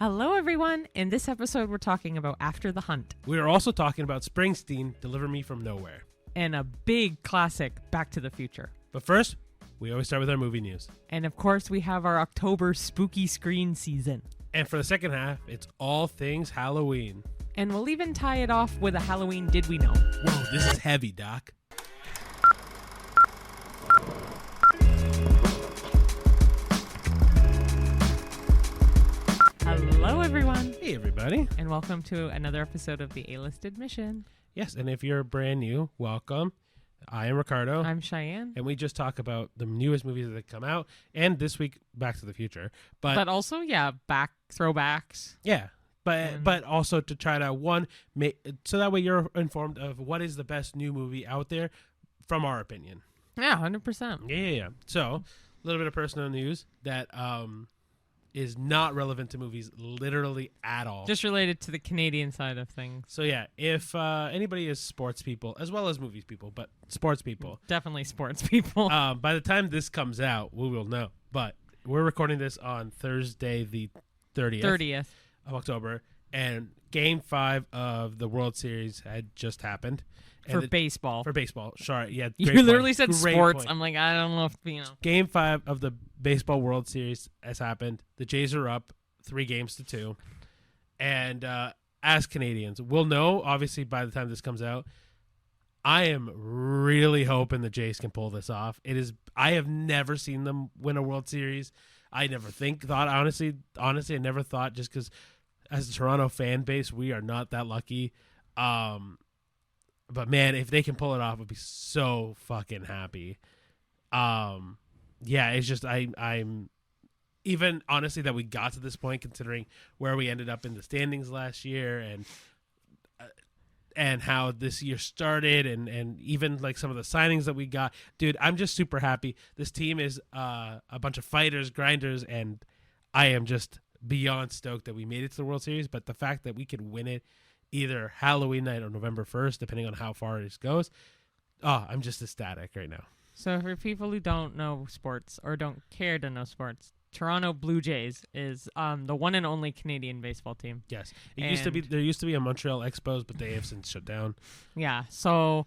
Hello, everyone. In this episode, we're talking about After the Hunt. We are also talking about Springsteen, Deliver Me From Nowhere. And a big classic, Back to the Future. But first, we always start with our movie news. And of course, we have our October spooky screen season. And for the second half, it's all things Halloween. And we'll even tie it off with a Halloween Did We Know? Whoa, this is heavy, Doc. Hello, everyone. Hey, everybody. And welcome to another episode of the A-List Admission. Yes, and if you're brand new, welcome. I am Ricardo. I'm Cheyenne. And we just talk about the newest movies that come out. And this week, Back to the Future. But also, back throwbacks. Yeah. But also to try to, so that way you're informed of what is the best new movie out there from our opinion. Yeah, 100%. Yeah. So, a little bit of personal news that is not relevant to movies literally at all. Just related to the Canadian side of things. So, yeah, if anybody is sports people, as well as movies people, but sports people. Definitely sports people. By the time this comes out, we will know. But we're recording this on Thursday the 30th. Of October, and Game 5 of the World Series had just happened. For baseball. Sorry, yeah. You literally said sports. Point. I'm like, I don't know if, Game 5 of the Baseball World Series has happened. The Jays are up 3-2. And as Canadians, we'll know, obviously, by the time this comes out. I am really hoping the Jays can pull this off. I have never seen them win a World Series. I never honestly, I never thought, just because as a Toronto fan base, we are not that lucky. But man, if they can pull it off, I'd be so fucking happy. Yeah, it's just, I'm even honestly that we got to this point, considering where we ended up in the standings last year and how this year started and even like some of the signings that we got. Dude, I'm just super happy. This team is a bunch of fighters, grinders, and I am just beyond stoked that we made it to the World Series. But the fact that we could win it either Halloween night or November 1st, depending on how far it goes, I'm just ecstatic right now. So for people who don't know sports or don't care to know sports, Toronto Blue Jays is the one and only Canadian baseball team. Yes. There used to be a Montreal Expos, but they have since shut down. Yeah. So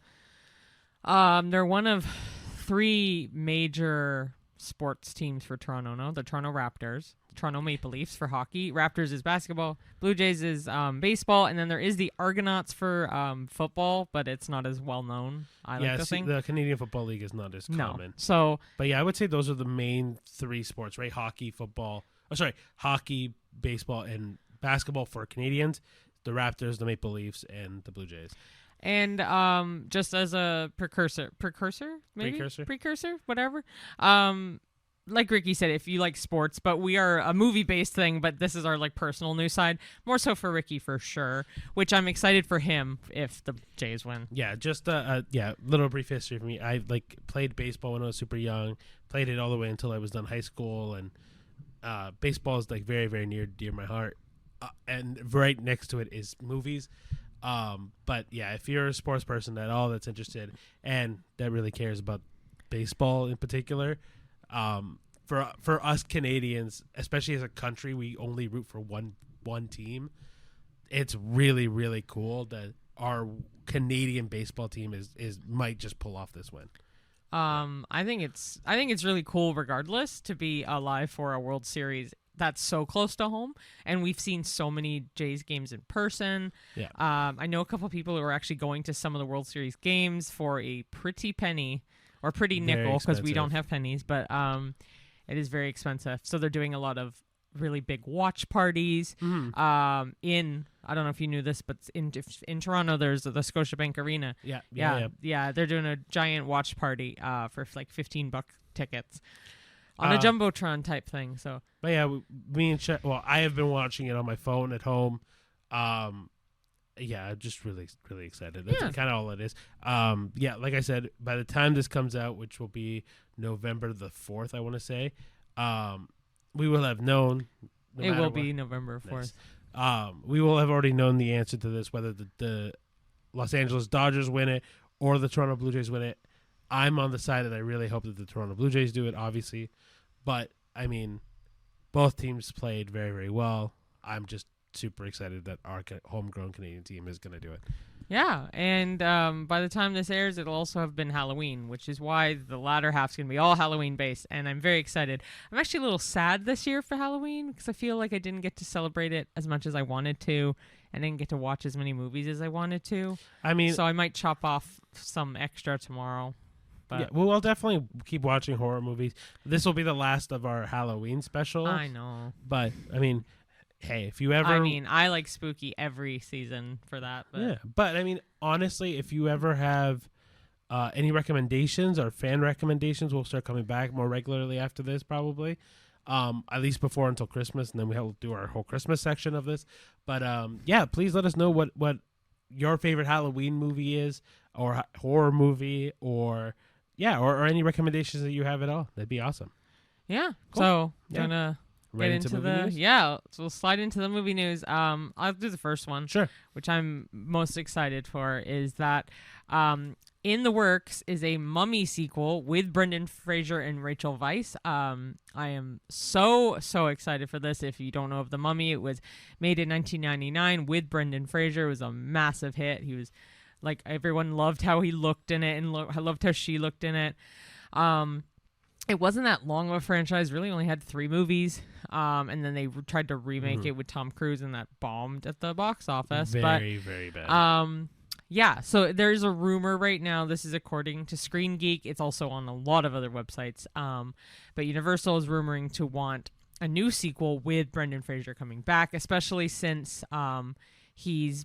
they're one of 3 major sports teams for Toronto. No, the Toronto Raptors, Toronto Maple Leafs for hockey. Raptors is basketball. Blue Jays is baseball, and then there is the Argonauts for football, but it's not as well known. The Canadian Football League is not as common. But yeah, I would say those are the main 3 sports, right? Hockey, baseball, and basketball for Canadians. The Raptors, the Maple Leafs, and the Blue Jays. And just as a precursor, whatever. Like Ricky said, if you like sports, but we are a movie-based thing, but this is our like personal news side, more so for Ricky for sure, which I'm excited for him if the Jays win. Yeah, just little brief history for me. I played baseball when I was super young, played it all the way until I was done high school, and baseball is very, very near to my heart. And right next to it is movies. But yeah, if you're a sports person at all that's interested and that really cares about baseball in particular, for us Canadians, especially as a country, we only root for one team. It's really, really cool that our Canadian baseball team might just pull off this win. I think it's really cool regardless to be alive for a World Series that's so close to home, and we've seen so many Jays games in person. Yeah. I know a couple of people who are actually going to some of the World Series games for a pretty penny or pretty nickel, because we don't have pennies, but it is very expensive. So they're doing a lot of really big watch parties. Mm-hmm. I don't know if you knew this, but in Toronto there's the Scotiabank Arena. Yeah. They're doing a giant watch party for like $15 tickets. On a Jumbotron type thing, so. But yeah, me and I have been watching it on my phone at home. Yeah, I'm just really, really excited. That's kind of all it is. Yeah, like I said, by the time this comes out, which will be November the 4th, I want to say, we will have known. It will be November 4th. Nice. We will have already known the answer to this, whether the Los Angeles Dodgers win it or the Toronto Blue Jays win it. I'm on the side that I really hope that the Toronto Blue Jays do it, obviously. But, I mean, both teams played very, very well. I'm just super excited that our homegrown Canadian team is going to do it. Yeah, and by the time this airs, it'll also have been Halloween, which is why the latter half's going to be all Halloween-based, and I'm very excited. I'm actually a little sad this year for Halloween, because I feel like I didn't get to celebrate it as much as I wanted to, and didn't get to watch as many movies as I wanted to. I mean... So I might chop off some extra tomorrow. But yeah, well, I'll definitely keep watching horror movies. This will be the last of our Halloween specials. I know. But, I mean... Hey, if you ever... I mean, I like spooky every season for that. But. Yeah, but I mean, honestly, if you ever have any recommendations or fan recommendations, we'll start coming back more regularly after this, probably. At least before until Christmas, and then we'll do our whole Christmas section of this. But yeah, please let us know what your favorite Halloween movie is, or horror movie, or any recommendations that you have at all. That'd be awesome. Yeah. Cool. So, yeah. gonna... Right get into the news? Yeah, so we'll slide into the movie news. I'll do the first one. Sure. Which I'm most excited for is that in the works is a Mummy sequel with Brendan Fraser and Rachel Weisz. I am so excited for this. If you don't know of The Mummy, it was made in 1999 with Brendan Fraser. It was a massive hit. He was like, everyone loved how he looked in it, and I loved how she looked in it. It wasn't that long of a franchise, really only had 3 movies. And then they tried to remake it with Tom Cruise, and that bombed at the box office. Very bad. Yeah, so there's a rumor right now. This is according to Screen Geek. It's also on a lot of other websites. But Universal is rumoring to want a new sequel with Brendan Fraser coming back, especially since he's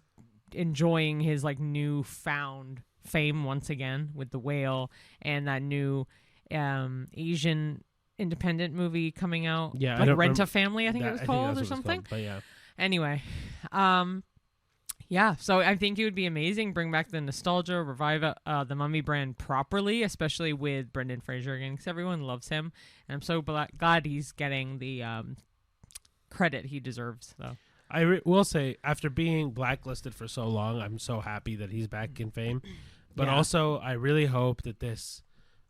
enjoying his like newfound fame once again with The Whale and that new Asian independent movie coming out, like Rent-A-Family, I think it was called, or something. But yeah. Anyway, yeah. So I think it would be amazing. Bring back the nostalgia, revive the Mummy brand properly, especially with Brendan Fraser again, because everyone loves him, and I'm so glad he's getting the credit he deserves. So I will say, after being blacklisted for so long, I'm so happy that he's back in fame. But also, I really hope that this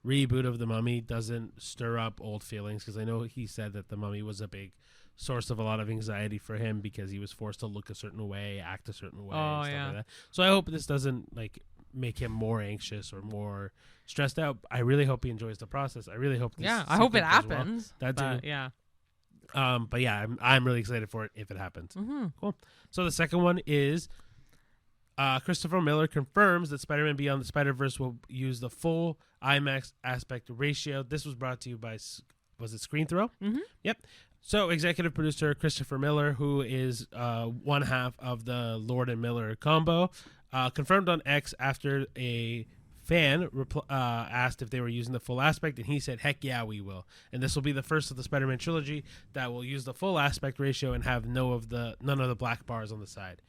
reboot of The Mummy doesn't stir up old feelings, because I know he said that The Mummy was a big source of a lot of anxiety for him because he was forced to look a certain way, act a certain way, and stuff like that. So I hope this doesn't like make him more anxious or more stressed out. I really hope he enjoys the process. I really hope this I hope it happens. Well. That too. Yeah. But yeah, I'm really excited for it if it happens. Mm-hmm. Cool. So the second one is Christopher Miller confirms that Spider-Man Beyond the Spider-Verse will use the full IMAX aspect ratio. This was brought to you by, was it Screen Throw? Mm-hmm. Yep. So executive producer Christopher Miller, who is one half of the Lord and Miller combo, confirmed on X after a fan asked if they were using the full aspect, and he said, heck yeah, we will. And this will be the first of the Spider-Man trilogy that will use the full aspect ratio and have none of the black bars on the side.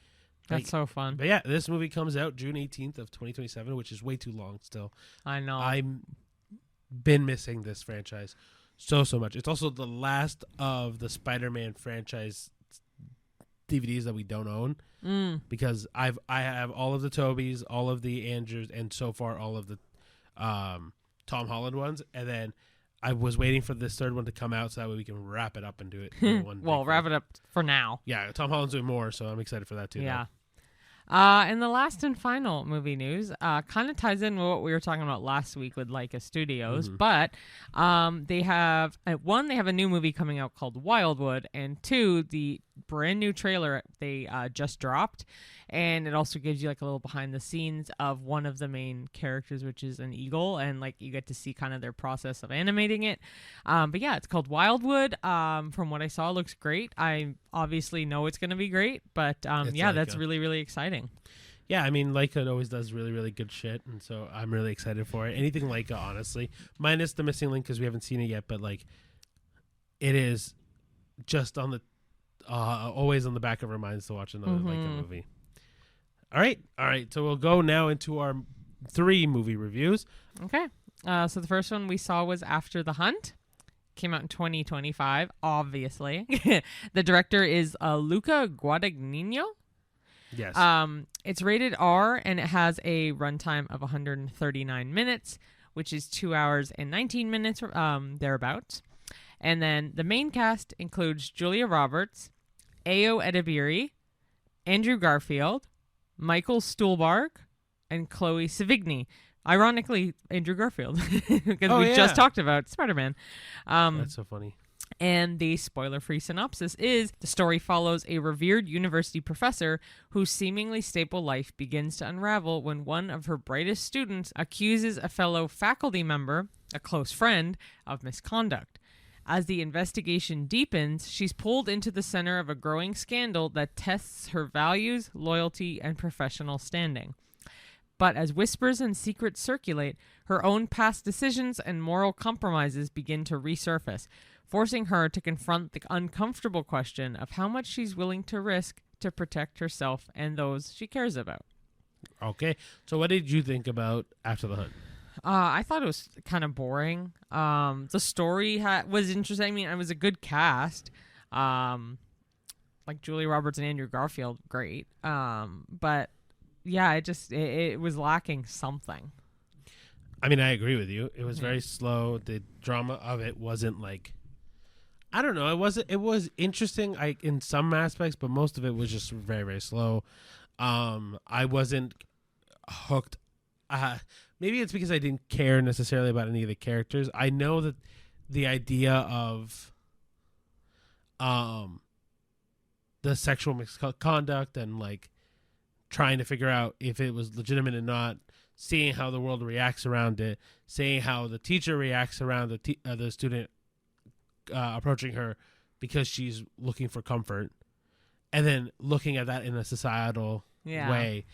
That's so fun. But yeah, this movie comes out June 18th of 2027, which is way too long still. I know. I've been missing this franchise so much. It's also the last of the Spider-Man franchise DVDs that we don't own because I have all of the Tobys, all of the Andrews, and so far all of the Tom Holland ones, and then I was waiting for this third one to come out so that way we can wrap it up and do it in one. Well, wrap it up for now. Yeah, Tom Holland's doing more, so I'm excited for that too. Yeah. And the last and final movie news kind of ties in with what we were talking about last week with LAIKA Studios, but they have a new movie coming out called Wildwood, and 2, the brand new trailer they just dropped, and it also gives you like a little behind the scenes of one of the main characters, which is an eagle, and like you get to see kind of their process of animating it. But yeah, it's called Wildwood. From what I saw, it looks great. I obviously know it's going to be great, but yeah, that's really, really exciting. Yeah, I mean, LAIKA always does really, really good shit, and so I'm really excited for it. Anything LAIKA, honestly, minus the missing link because we haven't seen it yet, but like, it is just on the always on the back of our minds to watch another LAIKA movie. All right. So we'll go now into our 3 movie reviews. Okay. So the first one we saw was After the Hunt. Came out in 2025, obviously. The director is Luca Guadagnino. Yes. It's rated R, and it has a runtime of 139 minutes, which is 2 hours and 19 minutes, thereabouts. And then the main cast includes Julia Roberts, Ayo Edebiri, Andrew Garfield, Michael Stuhlbarg, and Chloe Sevigny. Ironically, Andrew Garfield, because we just talked about Spider-Man. That's so funny. And the spoiler-free synopsis is, the story follows a revered university professor whose seemingly stable life begins to unravel when one of her brightest students accuses a fellow faculty member, a close friend, of misconduct. As the investigation deepens, she's pulled into the center of a growing scandal that tests her values, loyalty, and professional standing. But as whispers and secrets circulate, her own past decisions and moral compromises begin to resurface, forcing her to confront the uncomfortable question of how much she's willing to risk to protect herself and those she cares about. Okay, so what did you think about After the Hunt? I thought it was kind of boring. The story was interesting. I mean, it was a good cast. Like Julia Roberts and Andrew Garfield, great. But yeah, it was lacking something. I mean, I agree with you. It was very slow. The drama of it wasn't like, I don't know. It was interesting, in some aspects, but most of it was just very, very slow. I wasn't hooked. Maybe it's because I didn't care necessarily about any of the characters. I know that the idea of the sexual misconduct and like trying to figure out if it was legitimate or not, seeing how the world reacts around it, seeing how the teacher reacts around the student approaching her because she's looking for comfort, and then looking at that in a societal way.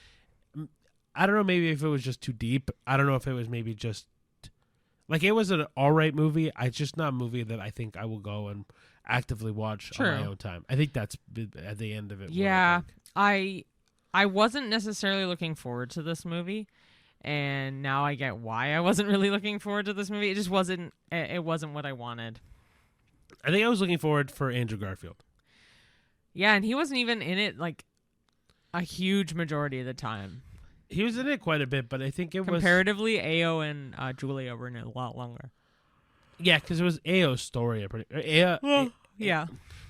I don't know, maybe if it was just too deep. I don't know if it was maybe just like, it was an all right movie. It's just not a movie that I think I will go and actively watch on my own time. I think that's at the end of it. Yeah, I wasn't necessarily looking forward to this movie, and now I get why I wasn't really looking forward to this movie. It just wasn't. It wasn't what I wanted. I think I was looking forward for Andrew Garfield. Yeah, and he wasn't even in it like a huge majority of the time. He was in it quite a bit, but I think it was... Comparatively, Ayo and Julia were in it a lot longer. Yeah, because it was Ayo's story. Yeah.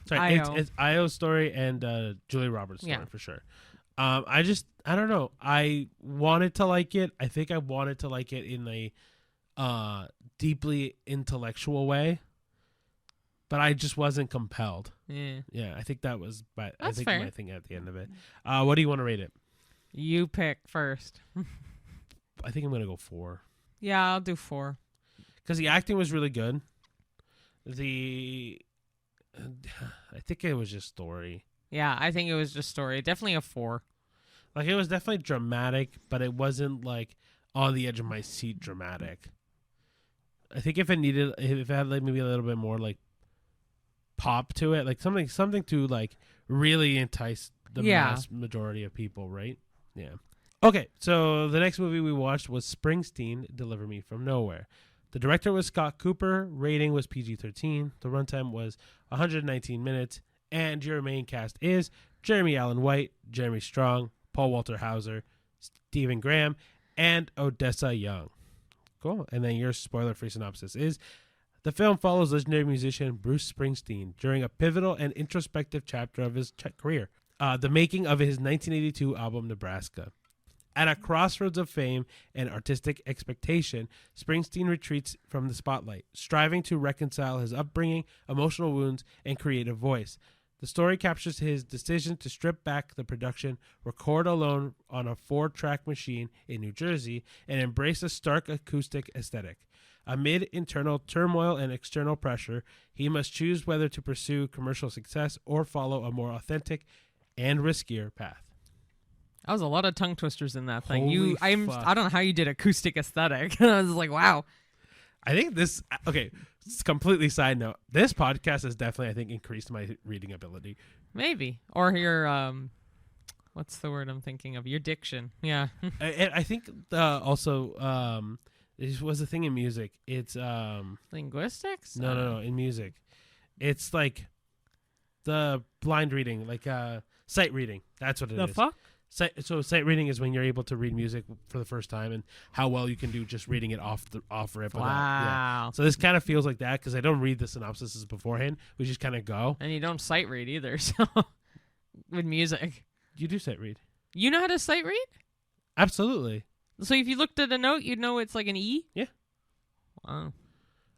Sorry, it's Ayo's story and Julia Roberts' story, for sure. I don't know. I wanted to like it. I think I wanted to like it in a deeply intellectual way, but I just wasn't compelled. Yeah, I think that was my thing at the end of it. What do you want to rate it? You pick first. I think I'm going to go 4. Yeah, I'll do 4. Because the acting was really good. I think it was just story. Yeah, I think it was just story. Definitely a 4. Like, it was definitely dramatic, but it wasn't like on the edge of my seat dramatic. I think if it had like maybe a little bit more like pop to it, like something to like really entice the mass majority of people, right? Yeah. Okay, so the next movie we watched was Springsteen, Deliver Me From Nowhere. The director was Scott Cooper. Rating was PG-13. The runtime was 119 minutes. And your main cast is Jeremy Allen White, Jeremy Strong, Paul Walter Hauser, Stephen Graham, and Odessa Young. Cool. And then your spoiler-free synopsis is, the film follows legendary musician Bruce Springsteen during a pivotal and introspective chapter of his career, the making of his 1982 album Nebraska. At a crossroads of fame and artistic expectation, Springsteen retreats from the spotlight, striving to reconcile his upbringing, emotional wounds, and creative voice. The story captures his decision to strip back the production, record alone on a 4-track machine in New Jersey, and embrace a stark acoustic aesthetic. Amid internal turmoil and external pressure, he must choose whether to pursue commercial success or follow a more authentic and riskier path. That was a lot of tongue twisters in that thing. I don't know how you did acoustic aesthetic. I was like, wow. I think this, okay, it's completely side note. This podcast has definitely, I think, increased my reading ability. Maybe. Or your, what's the word I'm thinking of? Your diction. Yeah. I think also, this was a thing in music. It's, linguistics? No, in music. It's like the blind reading, like, sight reading. That's what it is. The fuck? Sight reading is when you're able to read music for the first time, and how well you can do just reading it off rip. Wow. Yeah. So this kind of feels like that, because I don't read the synopsises beforehand. We just kind of go. And you don't sight read either, so. with music. You do sight read. You know how to sight read? Absolutely. So if you looked at a note, you'd know it's like an E? Yeah. Wow.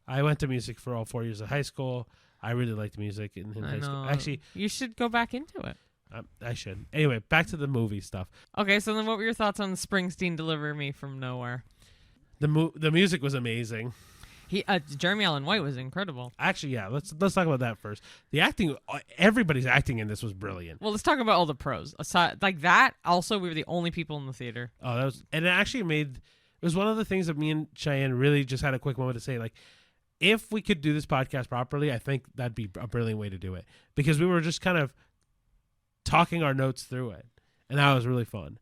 I went to music for all 4 years of high school. I really liked music in high school. Actually, you should go back into it. I should. Anyway, back to the movie stuff. Okay, so then what were your thoughts on Springsteen Deliver Me From Nowhere? The music was amazing. Jeremy Allen White was incredible. Actually, yeah. Let's talk about that first. The acting, everybody's acting in this was brilliant. Well, let's talk about all the pros. Aside, like that, also, we were the only people in the theater. Oh, and it actually it was one of the things that me and Cheyenne really just had a quick moment to say, like, if we could do this podcast properly, I think that'd be a brilliant way to do it. Because we were just kind of talking our notes through it. And that was really fun.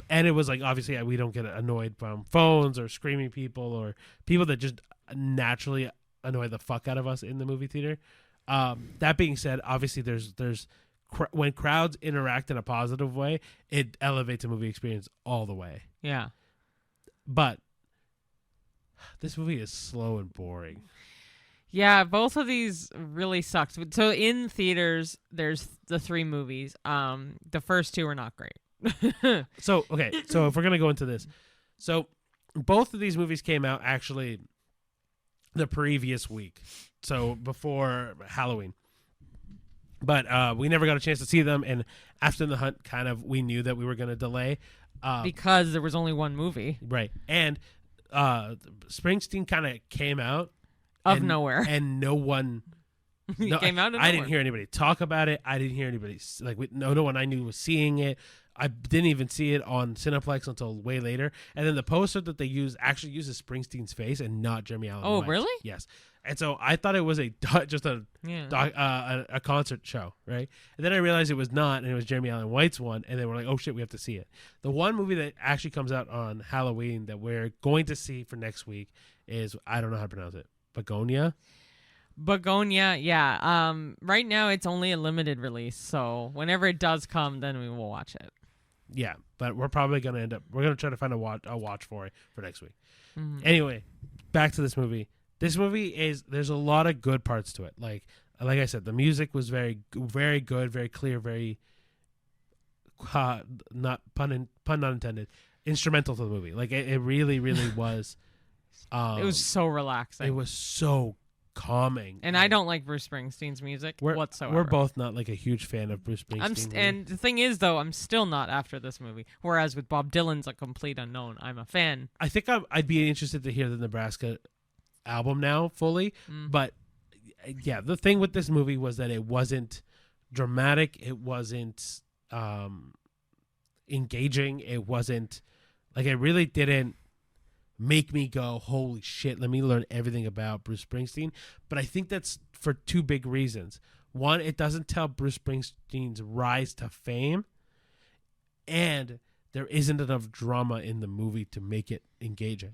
And it was like, obviously, we don't get annoyed from phones or screaming people or people that just naturally annoy the fuck out of us in the movie theater. That being said, obviously, when crowds interact in a positive way, it elevates a movie experience all the way. Yeah. But this movie is slow and boring. Yeah, both of these really sucked. So in theaters, there's the 3 movies. The first 2 are not great. So if we're gonna go into this, so both of these movies came out actually the previous week, so before Halloween, but we never got a chance to see them. And after the hunt, we knew that we were gonna delay because there was only one movie, right? And Springsteen kind of came out of nowhere, and no one. Came out of nowhere. I didn't hear anybody talk about it. I didn't hear anybody no one I knew was seeing it. I didn't even see it on Cineplex until way later. And then the poster that they actually uses Springsteen's face and not Jeremy Allen White. Really? Yes. And so I thought it was a concert show, right? And then I realized it was not, and it was Jeremy Allen White's one. And then we're like, oh shit, we have to see it. The one movie that actually comes out on Halloween that we're going to see for next week is, I don't know how to pronounce it, Begonia, yeah. Right now it's only a limited release, so whenever it does come, then we will watch it. Yeah, but we're probably gonna we're gonna try to find a watch for it for next week. Mm-hmm. Anyway, back to this movie. This movie there's a lot of good parts to it. Like I said, the music was very very good, very clear, very not pun not intended, instrumental to the movie. Like it really was. It was so relaxing. It was so calming. And I don't like Bruce Springsteen's music whatsoever. We're both not like a huge fan of Bruce Springsteen. And the thing is, though, I'm still not after this movie. Whereas with Bob Dylan's A Complete Unknown, I'm a fan. I think I'd be interested to hear the Nebraska album now fully. But yeah, the thing with this movie was that it wasn't dramatic. It wasn't engaging. It wasn't like, it really didn't make me go, holy shit, let me learn everything about Bruce Springsteen. But I think that's for 2 big reasons. One, it doesn't tell Bruce Springsteen's rise to fame, and there isn't enough drama in the movie to make it engaging.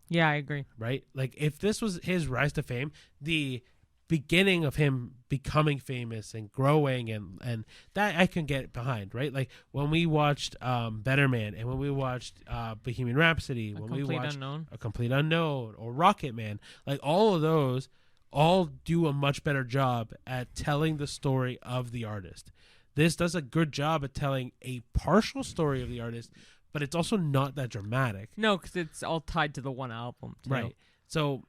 Yeah, I agree. Right? Like, if this was his rise to fame, the beginning of him becoming famous and growing and that I can get behind, right? Like when we watched Better Man, and when we watched Bohemian Rhapsody, when we watched A Complete Unknown or Rocket Man, like all of those all do a much better job at telling the story of the artist. This does a good job at telling a partial story of the artist, but it's also not that dramatic. No, because it's all tied to the one album, too. Right. So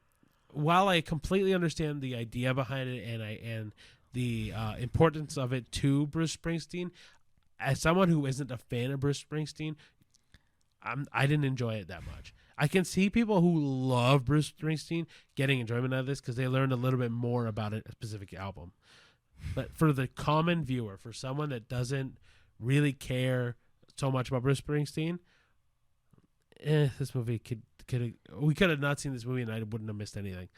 while I completely understand the idea behind it and the importance of it to Bruce Springsteen, as someone who isn't a fan of Bruce Springsteen, I didn't enjoy it that much. I can see people who love Bruce Springsteen getting enjoyment out of this because they learned a little bit more about a specific album. But for the common viewer, for someone that doesn't really care so much about Bruce Springsteen, this movie we could have not seen this movie and I wouldn't have missed anything.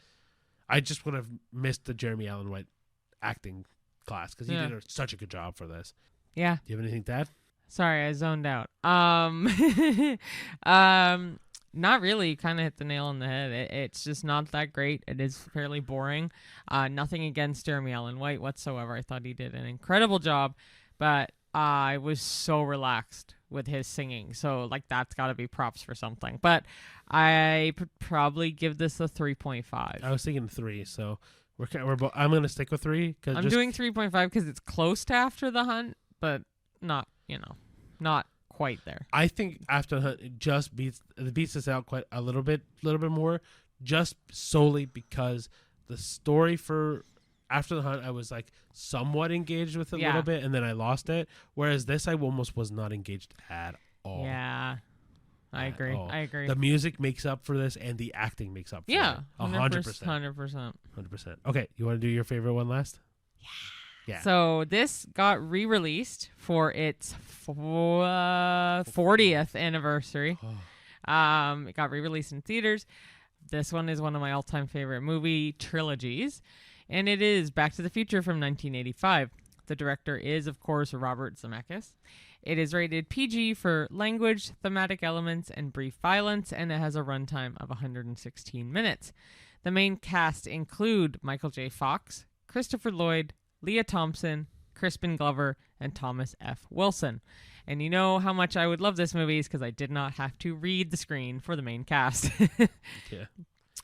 I just would have missed the Jeremy Allen White acting class because he did such a good job for this. Yeah. Do you have anything to add? Sorry, I zoned out. Not really. You kind of hit the nail on the head. It's just not that great. It is fairly boring. Nothing against Jeremy Allen White whatsoever. I thought he did an incredible job, but I was so relaxed with his singing. So, like, that's got to be props for something. But I would probably give this a 3.5. I was thinking 3, so I'm gonna stick with 3. I'm doing 3.5 because it's close to After the Hunt, but not not quite there. I think After the Hunt it just beats this out quite a little bit more, just solely because the story for After the Hunt I was like somewhat engaged with a little bit, and then I lost it. Whereas this I almost was not engaged at all. Yeah. I agree. The music makes up for this, and the acting makes up for it. 100%. 100%. Okay, you want to do your favorite one last? Yeah. So this got re-released for its 40th anniversary. It got re-released in theaters. This one is one of my all-time favorite movie trilogies, and it is Back to the Future from 1985. The director is, of course, Robert Zemeckis. It is rated PG for language, thematic elements, and brief violence, and it has a runtime of 116 minutes. The main cast include Michael J. Fox, Christopher Lloyd, Leah Thompson, Crispin Glover, and Thomas F. Wilson. And you know how much I would love this movie is because I did not have to read the screen for the main cast.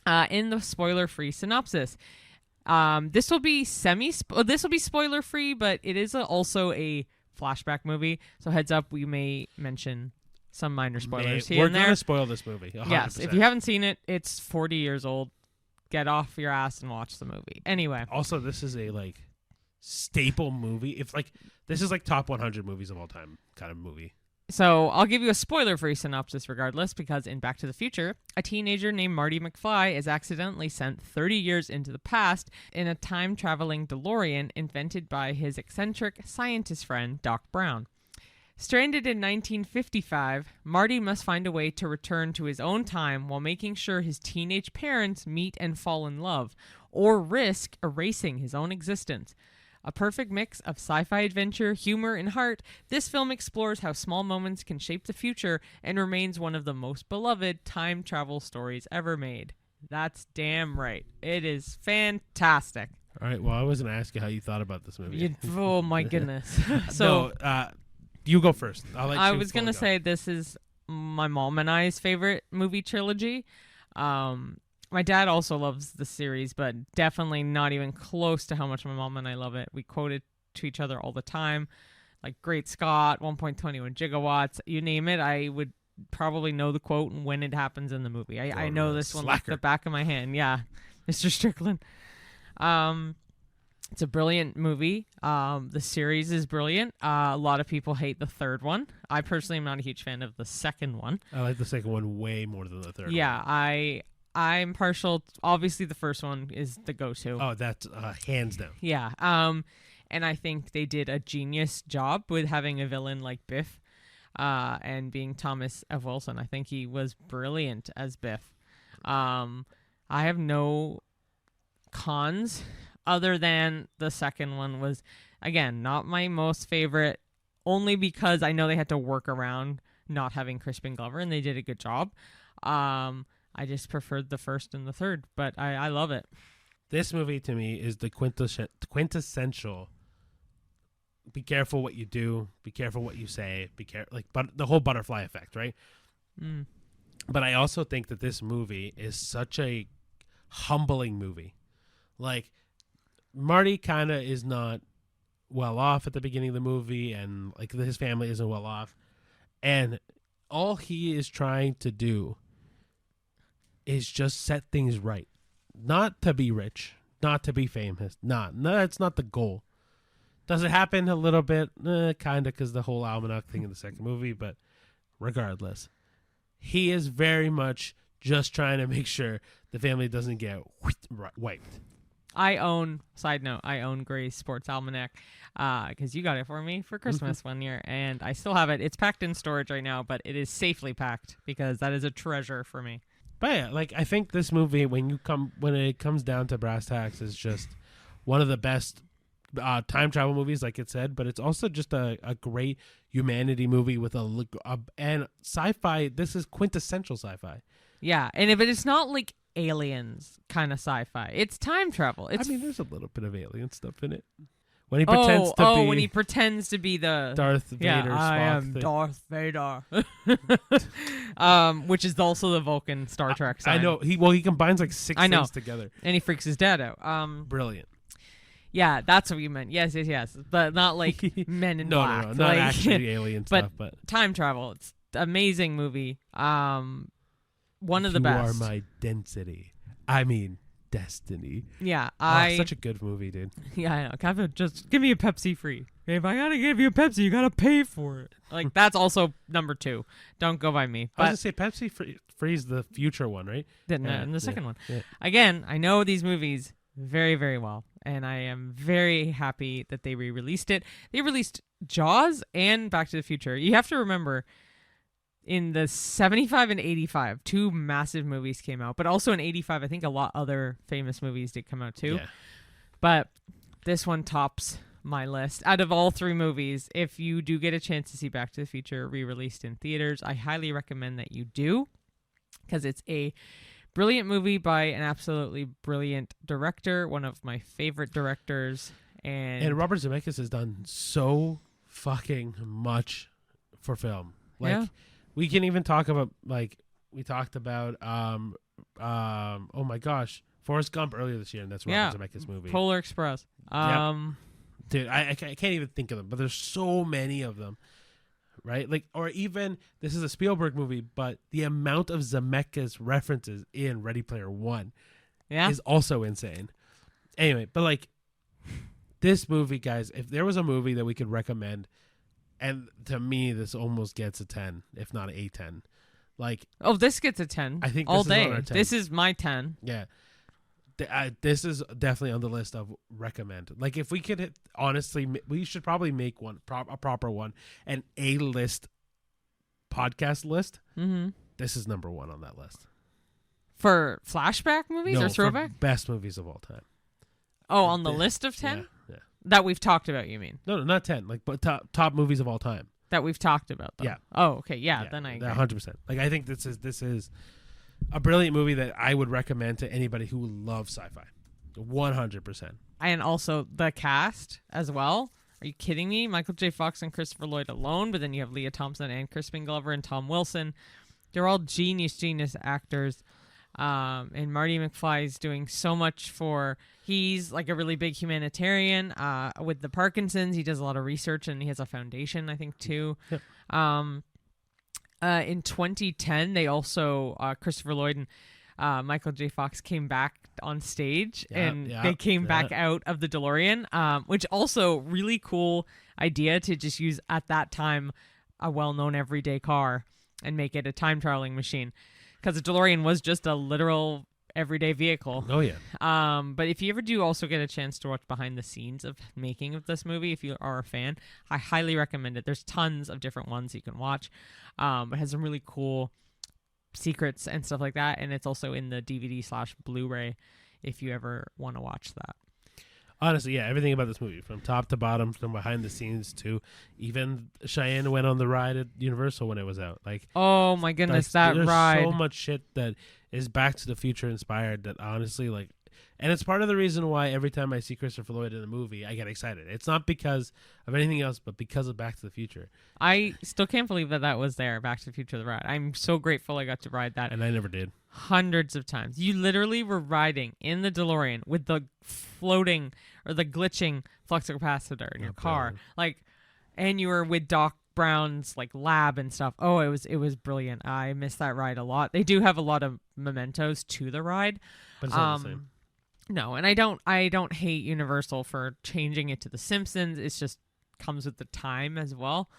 In the spoiler-free synopsis, this will be spoiler-free, but it is also a flashback movie, so heads up, we may mention some minor spoilers here and there. We're going to spoil this movie, 100%. Yes, if you haven't seen it, it's 40 years old. Get off your ass and watch the movie. Anyway. Also, this is a, staple movie. This is, top 100 movies of all time kind of movie. So, I'll give you a spoiler-free synopsis regardless, because in Back to the Future, a teenager named Marty McFly is accidentally sent 30 years into the past in a time-traveling DeLorean invented by his eccentric scientist friend, Doc Brown. Stranded in 1955, Marty must find a way to return to his own time while making sure his teenage parents meet and fall in love, or risk erasing his own existence. A perfect mix of sci-fi adventure, humor, and heart, this film explores how small moments can shape the future and remains one of the most beloved time travel stories ever made. That's damn right. It is fantastic. All right, well, I was going to ask you how you thought about this movie. Oh, my goodness. So, you go first. I was going to say this is my mom and I's favorite movie trilogy. My dad also loves the series, but definitely not even close to how much my mom and I love it. We quote it to each other all the time, like Great Scott, 1.21 gigawatts, you name it. I would probably know the quote and when it happens in the movie. I know this one like the back of my hand. Yeah, Mr. Strickland. It's a brilliant movie. The series is brilliant. A lot of people hate the third one. I personally am not a huge fan of the second one. I like the second one way more than the third one. Yeah, I'm partial. Obviously, the first one is the go-to. Oh, that's hands down. Yeah. And I think they did a genius job with having a villain like Biff, and being Thomas F. Wilson. I think he was brilliant as Biff. I have no cons other than the second one was, again, not my most favorite, only because I know they had to work around not having Crispin Glover, and they did a good job. I just preferred the first and the third, but I love it. This movie to me is the quintessential. Be careful what you do. Be careful what you say. But the whole butterfly effect, right? Mm. But I also think that this movie is such a humbling movie. Marty kind of is not well off at the beginning of the movie, and his family isn't well off, and all he is trying to do is just set things right. Not to be rich, not to be famous. No, that's not the goal. Does it happen a little bit? Kind of, because the whole almanac thing in the second movie, but regardless, he is very much just trying to make sure the family doesn't get wiped. Side note, I own Gray's Sports Almanac because you got it for me for Christmas one year, and I still have it. It's packed in storage right now, but it is safely packed because that is a treasure for me. But yeah, I think this movie, when it comes down to brass tacks, is just one of the best time travel movies, like it said. But it's also just a great humanity movie with and sci-fi. This is quintessential sci-fi. Yeah, but it's not like Aliens kind of sci-fi. It's time travel. There's a little bit of alien stuff in it. When he pretends to be when he pretends to be the Darth Vader. Yeah, I Spock am thing. Darth Vader. Which is also the Vulcan Star Trek sign. I know. He combines like six I know. things together. And he freaks his dad out. Brilliant. Yeah, that's what you meant. Yes, but not like Men in Black. No, not like, actually alien stuff, but time travel. It's an amazing movie. One of the best. You are my density. I mean, destiny. Yeah, such a good movie, dude. Yeah, I know. Kevin, just give me a Pepsi free. If I gotta give you a Pepsi, you gotta pay for it. Like that's also number 2. Don't go by me. I was gonna say Pepsi free's the future one, right? And the second one. Yeah. Again, I know these movies very, very well, and I am very happy that they re-released it. They released Jaws and Back to the Future. You have to remember, in the 75 and 85, 2 massive movies came out, but also in 85, I think a lot other famous movies did come out too. Yeah. But this one tops my list. Out of all 3 movies, if you do get a chance to see Back to the Future re-released in theaters, I highly recommend that you do, because it's a brilliant movie by an absolutely brilliant director, one of my favorite directors. And Robert Zemeckis has done so fucking much for film. Like, yeah. we can even talk about, like, we talked about, oh my gosh, Forrest Gump earlier this year, and that's Robert Zemeckis' movie. Polar Express. Dude, I can't even think of them, but there's so many of them, right? Like, or even, this is a Spielberg movie, but the amount of Zemeckis references in Ready Player One is also insane. Anyway, but like, this movie, guys, if there was a movie that we could recommend, and to me, this almost gets a 10, if not a 10. Like, this gets a 10. I think all this is day. on our 10. This is my 10. Yeah. This is definitely on the list of recommend. Like, if we could, honestly, we should probably make one, a proper one, an A-list podcast list. Mm-hmm. This is number 1 on that list. For flashback movies or throwback? For best movies of all time. Oh, on the list of 10? Yeah. That we've talked about, you mean? No, not 10. Like, but top movies of all time. That we've talked about, though. Yeah. Oh, okay. Yeah, then I agree. 100%. Like, I think this is a brilliant movie that I would recommend to anybody who loves sci-fi. 100%. And also the cast as well. Are you kidding me? Michael J. Fox and Christopher Lloyd alone, but then you have Leah Thompson and Crispin Glover and Tom Wilson. They're all genius actors. And Marty McFly's doing so much he's like a really big humanitarian with the Parkinson's. He does a lot of research, and he has a foundation, I think, too. Yep. In 2010, they also, Christopher Lloyd and Michael J. Fox came back on stage, and they came back out of the DeLorean, which also really cool idea to just use at that time a well-known everyday car and make it a time-traveling machine. Because the DeLorean was just a literal everyday vehicle. Oh, yeah. But if you ever do also get a chance to watch behind the scenes of making of this movie, if you are a fan, I highly recommend it. There's tons of different ones you can watch. It has some really cool secrets and stuff like that. And it's also in the DVD/Blu-ray if you ever want to watch that. Honestly, yeah, everything about this movie, from top to bottom, from behind the scenes to even Cheyenne went on the ride at Universal when it was out. Like, oh my goodness, that there's ride! So much shit that is Back to the Future inspired that honestly, like, and it's part of the reason why every time I see Christopher Lloyd in a movie, I get excited. It's not because of anything else, but because of Back to the Future. I still can't believe that was there, Back to the Future, the ride. I'm so grateful I got to ride that. And I never did. Hundreds of times. You literally were riding in the DeLorean with the floating or the glitching flux capacitor in your car. Like, and you were with Doc Brown's like lab and stuff. Oh, it was brilliant. I miss that ride a lot. They do have a lot of mementos to the ride. But it's not the same. No, and I don't hate Universal for changing it to The Simpsons. It's just comes with the time as well.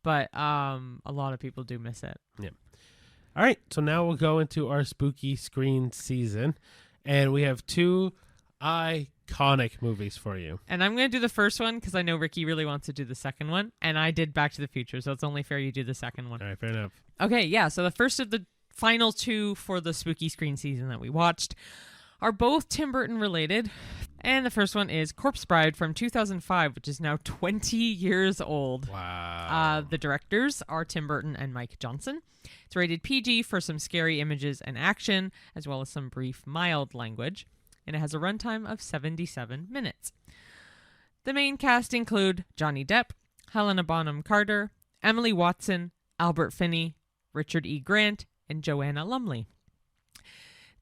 But a lot of people do miss it. Yeah. All right, so now we'll go into our spooky screen season, and we have 2 iconic movies for you. And I'm going to do the first one because I know Ricky really wants to do the second one, and I did Back to the Future, so it's only fair you do the second one. All right, fair enough. Okay, yeah, so the first of the final 2 for the spooky screen season that we watched are both Tim Burton related. And the first one is Corpse Bride from 2005, which is now 20 years old. Wow. The directors are Tim Burton and Mike Johnson. It's rated PG for some scary images and action, as well as some brief, mild language. And it has a runtime of 77 minutes. The main cast include Johnny Depp, Helena Bonham Carter, Emily Watson, Albert Finney, Richard E. Grant, and Joanna Lumley.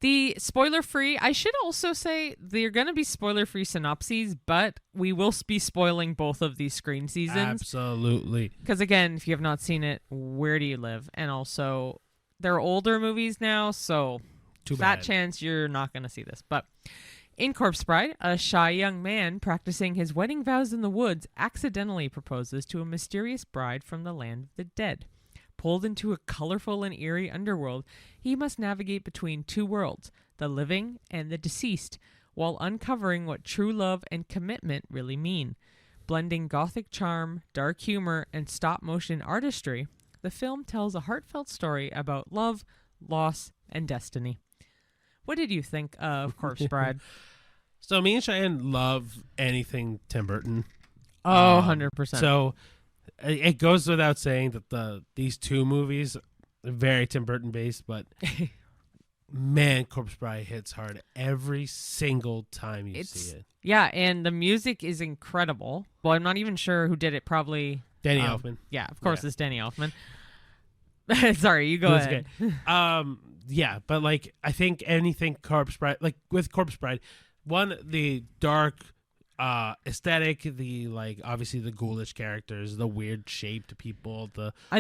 The spoiler-free, I should also say they're going to be spoiler-free synopses, but we will be spoiling both of these Scream seasons. Absolutely. Because again, if you have not seen it, where do you live? And also, they're older movies now, so fat chance you're not going to see this. But in Corpse Bride, a shy young man practicing his wedding vows in the woods accidentally proposes to a mysterious bride from the land of the dead. Pulled into a colorful and eerie underworld, he must navigate between two worlds, the living and the deceased, while uncovering what true love and commitment really mean. Blending gothic charm, dark humor, and stop-motion artistry, the film tells a heartfelt story about love, loss, and destiny. What did you think of Corpse Bride? So me and Cheyenne love anything Tim Burton. Oh, 100%. So it goes without saying that these two movies are very Tim Burton based, but man, Corpse Bride hits hard every single time you see it. Yeah, and the music is incredible. Well, I'm not even sure who did it. Probably Danny Elfman. Yeah, of course, it's Danny Elfman. Sorry, you go ahead. Yeah, but like I think anything Corpse Bride, like with Corpse Bride, one, the dark aesthetic, the like obviously the ghoulish characters, the weird shaped people,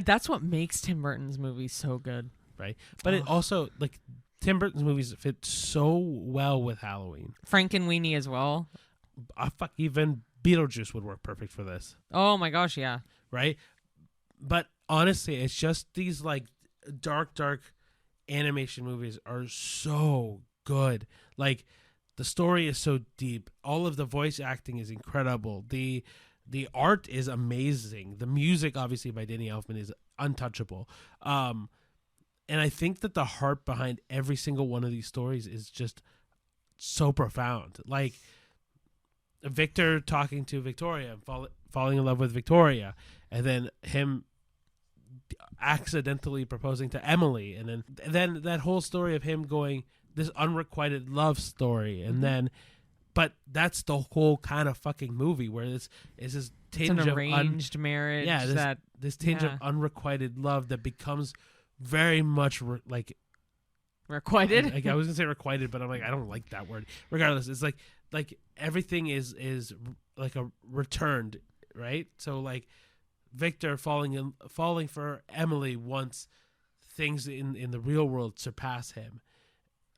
that's what makes Tim Burton's movies so good, right? But it also like Tim Burton's movies fit so well with Halloween. Frankenweenie as well. Even Beetlejuice would work perfect for this. Oh my gosh, yeah. Right? But honestly, it's just these like dark animation movies are so good. Like the story is so deep. All of the voice acting is incredible. The art is amazing. The music, obviously, by Danny Elfman is untouchable. And I think that the heart behind every single one of these stories is just so profound. Like Victor talking to Victoria and falling in love with Victoria, and then him accidentally proposing to Emily, and then that whole story of him going this unrequited love story, and then, but that's the whole kind of fucking movie where this is this tinge of arranged marriage. Yeah, this tinge of unrequited love that becomes very much like requited. Like I was gonna say requited, but I'm like I don't like that word. Regardless, it's like everything is like a returned, right? So like Victor falling for Emily once things in the real world surpass him.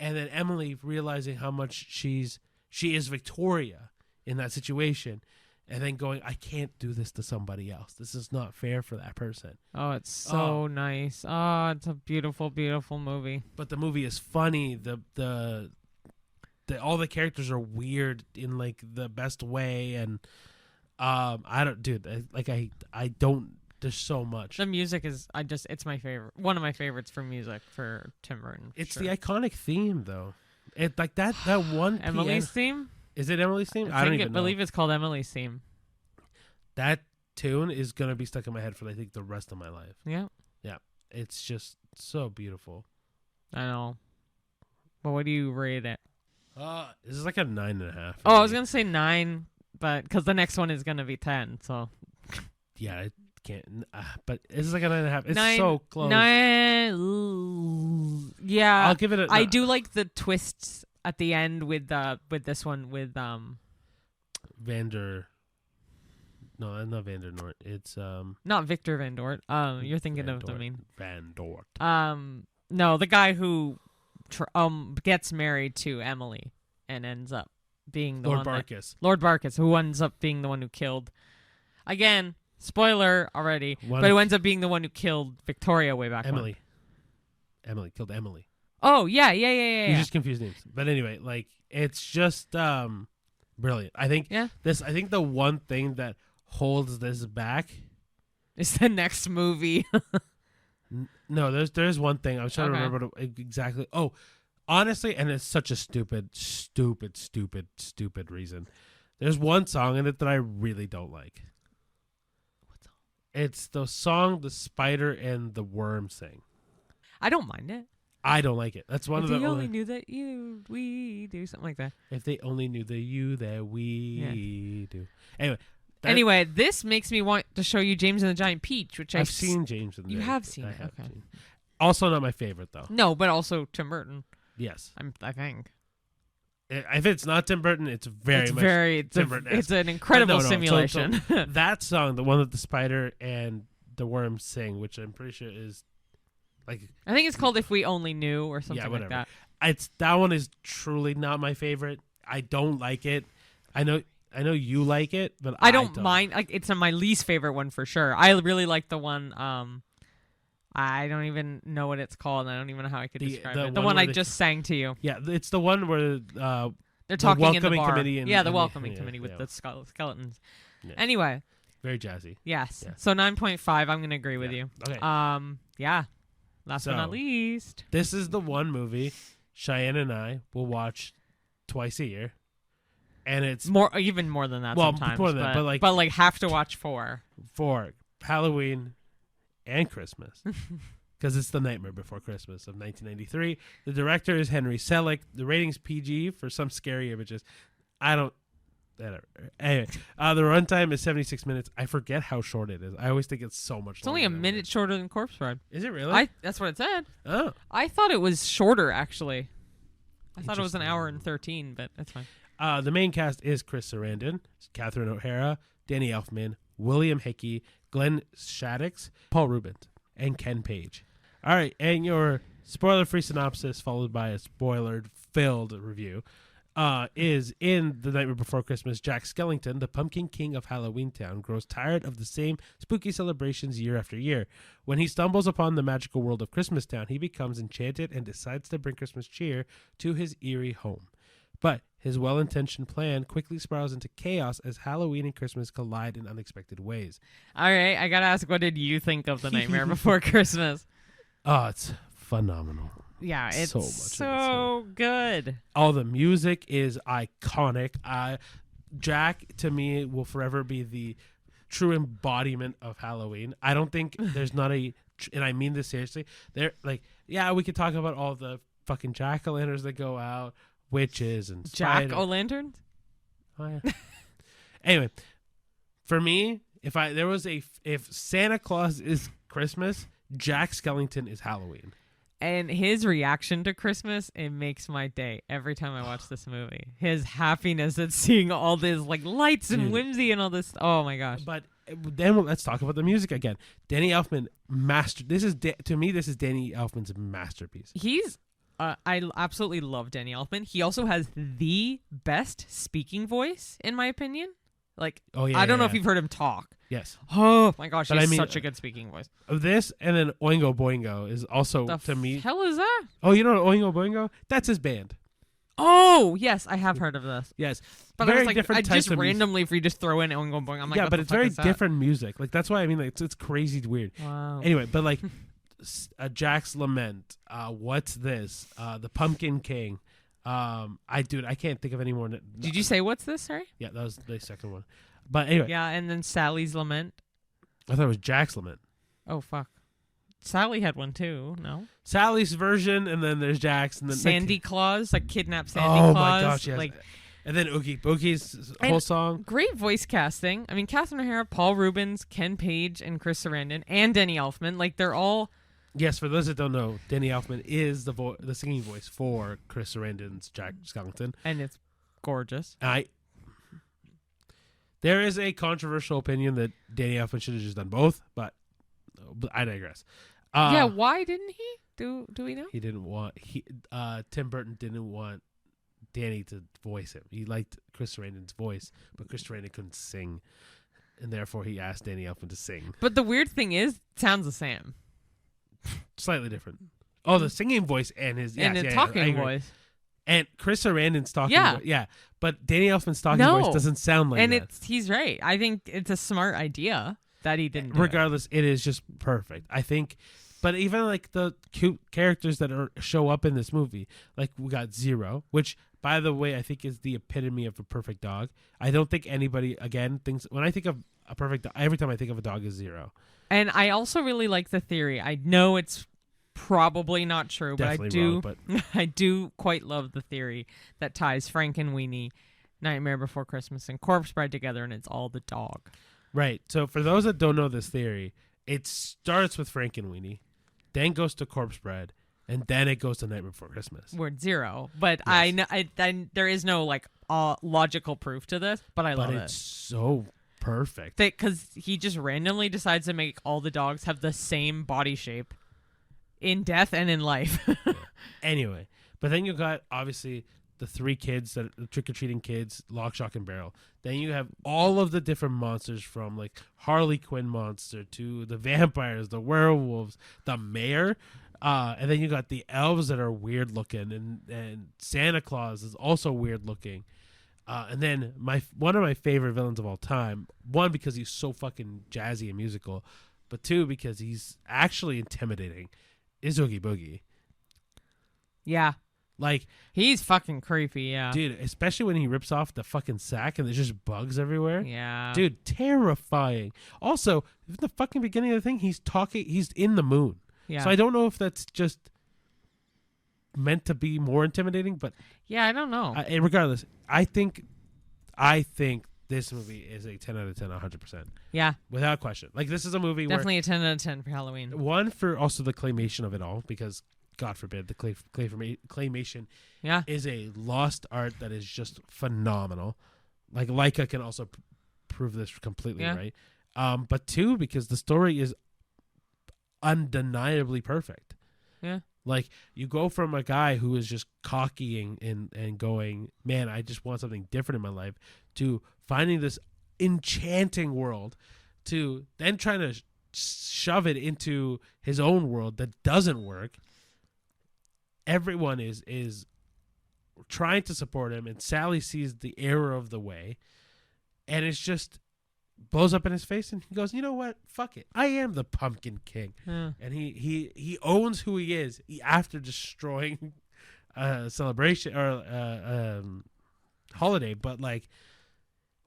And then Emily realizing how much she is Victoria in that situation, and then going, I can't do this to somebody else. This is not fair for that person. Oh, it's so nice. Oh, it's a beautiful, beautiful movie. But the movie is funny. The all the characters are weird in like the best way, and I don't. There's so much. The music is it's my favorite. One of my favorites for music for Tim Burton. It's the iconic theme though. It like that one Emily's theme? Is it Emily's theme? I don't even know. believe it's called Emily's theme. That tune is gonna be stuck in my head for I think the rest of my life. Yeah. Yeah. It's just so beautiful. I know. But what do you rate it? This is like a 9.5. Oh, I was gonna say 9, but because the next one is gonna be 10, so yeah, it can't. But it's like a 9.5. It's so close. 9. Yeah, I'll give it. I do like the twists at the end with this one with Vander. No, not Vander Nort. It's not Victor Van Dort. You're thinking Van of Dort. the main Van Dort. No, the guy who gets married to Emily and ends up being the Lord one Barkis. Lord Barkis, who ends up being the one who killed. Again, spoiler already, but who ends up being the one who killed Victoria way back Emily. when. Emily killed Emily. Oh yeah. You just confused names. But anyway, like it's just brilliant. I think the one thing that holds this back is the next movie. No, there's one thing I was trying to remember exactly. Oh, honestly, and it's such a stupid reason. There's one song in it that I really don't like. What song? It's the song the spider and the worm sing. I don't mind it. I don't like it. That's one If of the they only knew that we do something like that. If they only knew the you that we do. Anyway. Anyway, this makes me want to show you James and the Giant Peach, which I've seen James and the You Giant have Peach. seen I it. have Okay. seen. Also not my favorite though. No, but also Tim Burton. Yes. I think. If it's not Tim Burton, it's very much Tim Burton. It's an incredible simulation. So that song, the one that the spider and the worm sing, which I'm pretty sure is like I think it's called "If We Only Knew" or something like that. That one is truly not my favorite. I don't like it. I know you like it, but I don't mind. Like it's my least favorite one for sure. I really like the one. I don't even know what it's called. And I don't even know how I could describe it. The one I just sang to you. Yeah, it's the one where they're talking in the welcoming bar. committee. The welcoming committee with the skeletons. Yeah. Anyway, very jazzy. Yes. Yeah. So 9.5. I'm going to agree with you. Okay. Yeah. Last but not least, this is the one movie Cheyenne and I will watch twice a year, and it's even more than that. Well, sometimes, more than that, but like have to watch for Halloween and Christmas. Because it's The Nightmare Before Christmas of 1993. The director is Henry Selick. The rating's PG for some scary images. Anyway, the runtime is 76 minutes. I forget how short it is. I always think it's so much. It's only a minute shorter than Corpse Bride. Is it really? That's what it said. Oh, I thought it was shorter actually. I thought it was an hour and 13, but that's fine. The main cast is Chris Sarandon, Catherine O'Hara, Danny Elfman, William Hickey, Glenn Shaddix, Paul Rubens, and Ken Page. All right, and your spoiler-free synopsis followed by a spoiler-filled review is in The Nightmare Before Christmas, Jack Skellington, the Pumpkin King of Halloween Town, grows tired of the same spooky celebrations year after year. When he stumbles upon the magical world of Christmas Town, he becomes enchanted and decides to bring Christmas cheer to his eerie home. But his well-intentioned plan quickly spirals into chaos as Halloween and Christmas collide in unexpected ways. All right, I gotta ask, what did you think of The Nightmare Before Christmas? Oh, it's phenomenal. Yeah, it's so much so good. All the music is iconic. Jack, to me, will forever be the true embodiment of Halloween. I don't think there's not and I mean this seriously, we could talk about all the fucking jack-o'-lanterns that go out, witches and jack-o'-lanterns? Oh, yeah. Anyway, for me, if Santa Claus is Christmas, Jack Skellington is Halloween. And his reaction to Christmas, it makes my day every time I watch this movie. His happiness at seeing all this like lights and whimsy and all this. Oh my gosh! But then let's talk about the music again. Danny Elfman to me, this is Danny Elfman's masterpiece. I absolutely love Danny Elfman. He also has the best speaking voice, in my opinion. Like, I don't know if you've heard him talk. Yes. Oh my gosh, he has such a good speaking voice. This and then Oingo Boingo is also to me. The hell is that? Oh, you know Oingo Boingo? That's his band. Oh yes, I have heard of this. Yes, but very I was like, different types just of randomly if you just throw in Oingo Boingo, I'm like, yeah, but it's very different music. Like that's why I mean, like it's crazy weird. Wow. Anyway, but like Jack's Lament, What's This? The Pumpkin King. I can't think of any more. Did you say What's This? Sorry. Yeah, that was the second one. But anyway. Yeah, and then Sally's Lament. I thought it was Jack's Lament. Oh fuck. Sally had one too. No. Sally's version, and then there's Jack's, and then Sandy Claus, like kidnapped Sandy Claus. Oh my gosh, yes. Like, and then Oogie Boogie's whole song. Great voice casting. I mean, Catherine O'Hara, Paul Rubens, Ken Page, and Chris Sarandon, and Danny Elfman. Like they're all. Yes, for those that don't know, Danny Elfman is the singing voice for Chris Sarandon's Jack Skellington, and it's gorgeous. There is a controversial opinion that Danny Elfman should have just done both, but I digress. Why didn't he? Do we know? He didn't want Tim Burton didn't want Danny to voice him. He liked Chris Sarandon's voice, but Chris Sarandon couldn't sing, and therefore he asked Danny Elfman to sing. But the weird thing is, it sounds the same. Slightly different. Oh, the singing voice and his talking voice. And Chris Sarandon's talking voice. Yeah. But Danny Elfman's talking voice doesn't sound like that. And he's right. I think it's a smart idea that he didn't do Regardless, it is just perfect. I think, but even like the cute characters that show up in this movie, like we got Zero, which by the way, I think is the epitome of a perfect dog. I don't think anybody, again, thinks, when I think of a perfect dog, every time I think of a dog is Zero. And I also really like the theory. I know it's probably not true, but Definitely wrong, but I do quite love the theory that ties Frankenweenie, Nightmare Before Christmas, and Corpse Bride together, and it's all the dog. right. So for those that don't know this theory, it starts with Frankenweenie, then goes to Corpse Bride, and then it goes to Nightmare Before Christmas. Word zero, but Yes. I know there is no like logical proof to this, but I love But it's so perfect. because he just randomly decides to make all the dogs have the same body shape in death and in life. Anyway, but then you got obviously the three kids, the trick-or-treating kids, Lock, Shock, and Barrel. Then you have all of the different monsters from like Harley Quinn monster to the vampires, the werewolves, the mayor. And then you got the elves that are weird looking, and Santa Claus is also weird looking. And then one of my favorite villains of all time, one because he's so fucking jazzy and musical, but two because he's actually intimidating, is Oogie Boogie. Yeah, Like, he's fucking creepy. Yeah, dude, especially when he rips off the fucking sack and there's just bugs everywhere. yeah, Dude, terrifying. Also, in the fucking beginning of the thing, he's in the moon. yeah. So I don't know if that's just meant to be more intimidating, but Yeah, I don't know. and regardless, I think this movie is a 10 out of 10, 100%. Yeah, Without question. Like, this is a movie definitely a 10 out of 10 for Halloween. where, one, for also the claymation of it all, because, God forbid, the claymation Yeah, is a lost art that is just phenomenal. Like, LAIKA can also prove this completely, Yeah. right? But two, because the story is undeniably perfect. yeah, Like, you go from a guy who is just cocky and going, man, I just want something different in my life, to finding this enchanting world, to then trying to shove it into his own world that doesn't work. Everyone is trying to support him, and Sally sees the error of the way, and it's just blows up in his face, and he goes, you know what? Fuck it. I am the Pumpkin King. yeah. And he owns who he is after destroying a celebration or holiday. But like,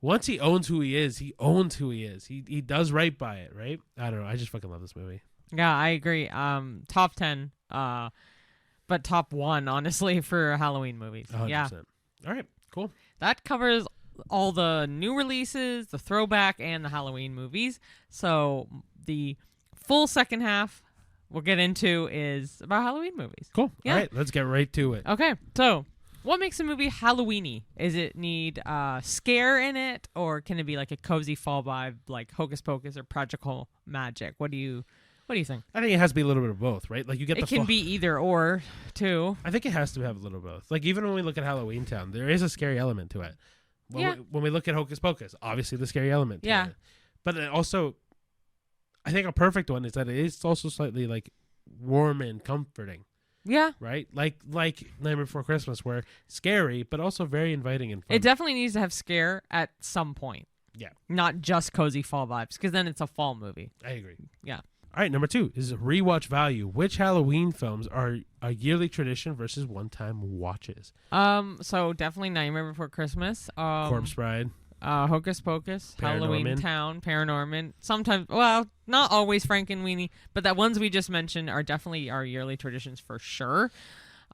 once he owns who he is, he owns who he is. He does right by it, right? I don't know. I just fucking love this movie. Yeah, I agree. Top 10, but top 1, honestly, for Halloween movies. 100%. Yeah, All right, cool. that covers all the new releases, the throwback, and the Halloween movies. So the full second half we'll get into is about Halloween movies. Cool. Yeah. All right, let's get right to it. Okay, so what makes a movie Halloweeny? Is it need scare in it, or can it be like a cozy fall vibe, like Hocus Pocus or Practical Magic? What do you think? I think it has to be a little bit of both, right? Like, you get It can be either or, too. I think it has to have a little of both. Like, even when we look at Halloween Town, there is a scary element to it. When we look at Hocus Pocus, obviously the scary element to Yeah. it. But it also, I think a perfect one is that it is also slightly like warm and comforting, Yeah. right? Like Nightmare Before Christmas, where scary but also very inviting and fun. It definitely needs to have scare at some point. Yeah. Not just cozy fall vibes, because then it's a fall movie. I agree. Yeah. All right, number 2 is rewatch value. Which Halloween films are a yearly tradition versus one-time watches? So definitely Nightmare Before Christmas. Corpse Bride. Hocus Pocus, Halloween Paranorman. Town, Paranorman. Sometimes, well, not always Frankenweenie, but the ones we just mentioned are definitely our yearly traditions for sure.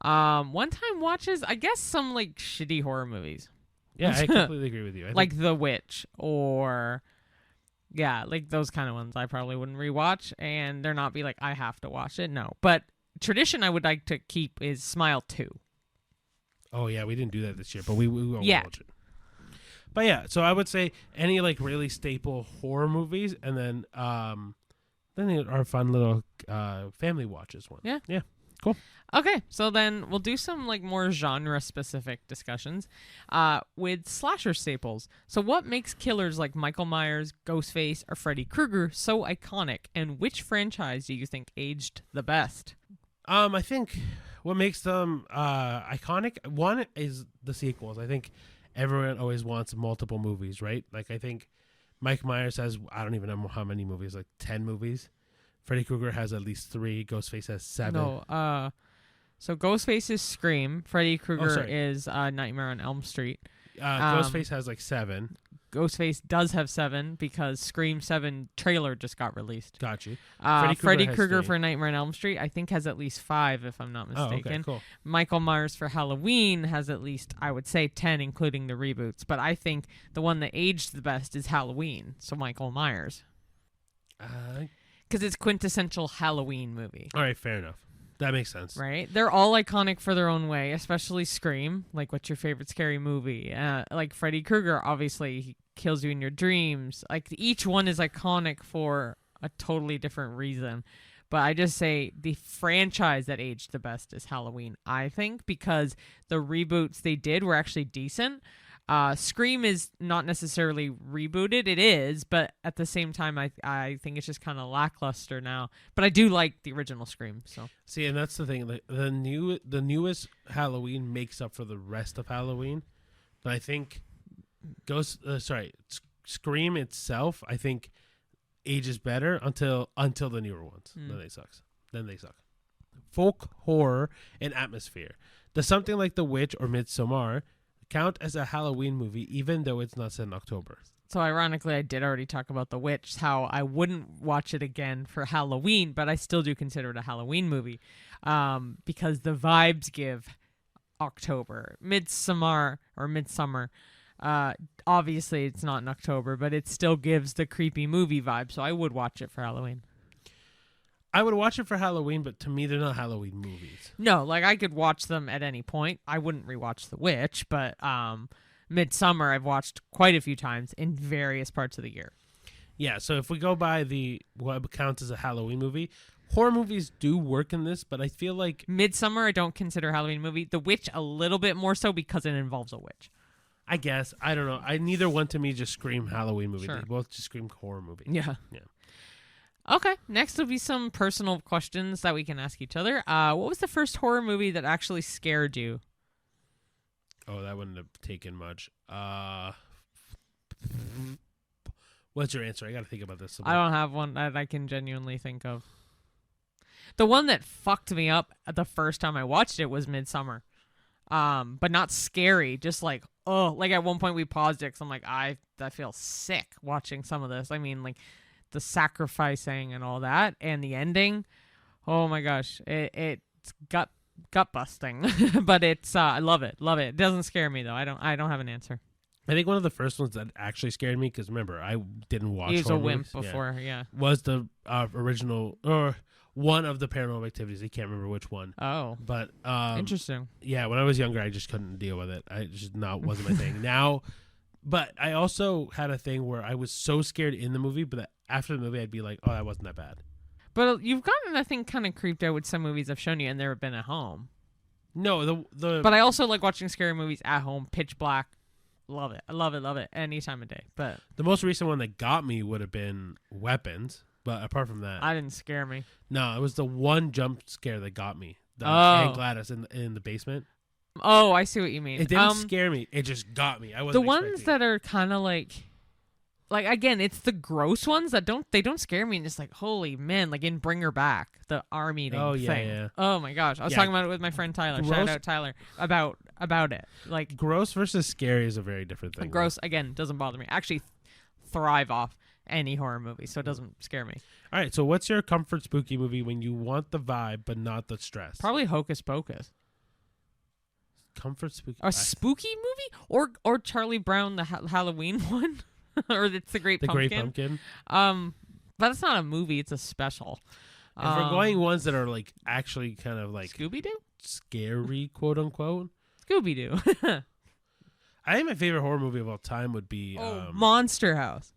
One-time watches, I guess some like shitty horror movies. Yeah, I completely agree with you. I think Like The Witch or... Yeah, like those kind of ones I probably wouldn't rewatch, and they're not be like, I have to watch it. No. But tradition I would like to keep is Smile 2. Oh yeah, we didn't do that this year, but we won't Yeah. watch it. But yeah, so I would say any like really staple horror movies, and then our fun little family watches one. Yeah. Yeah, cool. Okay, so then we'll do some like more genre-specific discussions with slasher staples. So what makes killers like Michael Myers, Ghostface, or Freddy Krueger so iconic, and which franchise do you think aged the best? I think what makes them iconic, one is the sequels. I think everyone always wants multiple movies, right? Like, I think Mike Myers has, I don't even know how many movies, like 10 movies. Freddy Krueger has at least 3. Ghostface has 7. No, so Ghostface is Scream. Freddy Krueger sorry. is Nightmare on Elm Street. Ghostface has like 7. Ghostface does have 7 because Scream 7 trailer just got released. Got you. Freddy Krueger has 3. for Nightmare on Elm Street, I think, has at least 5, if I'm not mistaken. Oh, okay, cool. Michael Myers for Halloween has at least, I would say, 10, including the reboots. But I think the one that aged the best is Halloween, so Michael Myers. Because it's quintessential Halloween movie. All right, fair enough. That makes sense. Right? They're all iconic for their own way, especially Scream. Like, what's your favorite scary movie? Like, Freddy Krueger, obviously, he kills you in your dreams. Like, each one is iconic for a totally different reason. But I just say the franchise that aged the best is Halloween, I think, because the reboots they did were actually decent. Scream is not necessarily rebooted. It is, but at the same time, I think it's just kind of lackluster now. But I do like the original Scream. So see, and that's the thing. The newest Halloween makes up for the rest of Halloween, but I think Scream itself, I think, ages better until the newer ones. Then they suck. Folk horror and atmosphere. Does something like The Witch or Midsommar count as a Halloween movie, even though it's not set in October? So ironically, I did already talk about The Witch, how I wouldn't watch it again for Halloween, but I still do consider it a Halloween movie because the vibes give October. Midsummer, obviously it's not in October, but it still gives the creepy movie vibe, so I would watch it for Halloween. I would watch it for Halloween, but to me, they're not Halloween movies. No, like I could watch them at any point. I wouldn't rewatch The Witch, but Midsummer I've watched quite a few times in various parts of the year. Yeah, so if we go by what counts as a Halloween movie, horror movies do work in this, but I feel like Midsummer I don't consider a Halloween movie. The Witch a little bit more so because it involves a witch. I guess. I don't know. Neither one to me just scream Halloween movie. Sure. They both just scream horror movie. Yeah. Okay, next will be some personal questions that we can ask each other. What was the first horror movie that actually scared you? Oh, that wouldn't have taken much. What's your answer? I got to think about this. I don't have one that I can genuinely think of. The one that fucked me up the first time I watched it was Midsummer. But not scary, just like, oh, like at one point we paused it because I'm like, I feel sick watching some of this. I mean, like, the sacrificing and all that, and the ending. Oh my gosh, it's gut busting, but it's I love it. It doesn't scare me though. I don't have an answer. I think one of the first ones that actually scared me, because remember I didn't watch. He was a movies. wimp before, yeah. Was the original or one of the Paranormal Activities? I can't remember which one. Oh, but interesting. Yeah, when I was younger, I just couldn't deal with it. I just wasn't my thing. Now. But I also had a thing where I was so scared in the movie, but after the movie, I'd be like, oh, that wasn't that bad. But you've gotten, I think, kind of creeped out with some movies I've shown you, and they've been at home. No, But I also like watching scary movies at home, pitch black. Love it. I love it any time of day. But the most recent one that got me would have been Weapons. But apart from that, I didn't scare me. No, it was the one jump scare that got me. Aunt Gladys in the basement. Oh, I see what you mean. It didn't scare me. It just got me. I wasn't the ones that are kind of like again, it's the gross ones that don't scare me. And it's like, holy man, like in Bring Her Back, the arm eating thing. Yeah. Oh my gosh, I was talking about it with my friend Tyler. Gross. Shout out Tyler about it. Like gross versus scary is a very different thing. Gross again doesn't bother me. I actually thrive off any horror movie, so it doesn't scare me. All right, so what's your comfort spooky movie when you want the vibe but not the stress? Probably Hocus Pocus. Comfort spooky. A spooky movie, or Charlie Brown, the Halloween one, or it's the Great Pumpkin. Great Pumpkin. But it's not a movie; it's a special. If we're going ones that are like actually kind of like Scooby Doo, scary, quote unquote. Scooby Doo. I think my favorite horror movie of all time would be Monster House.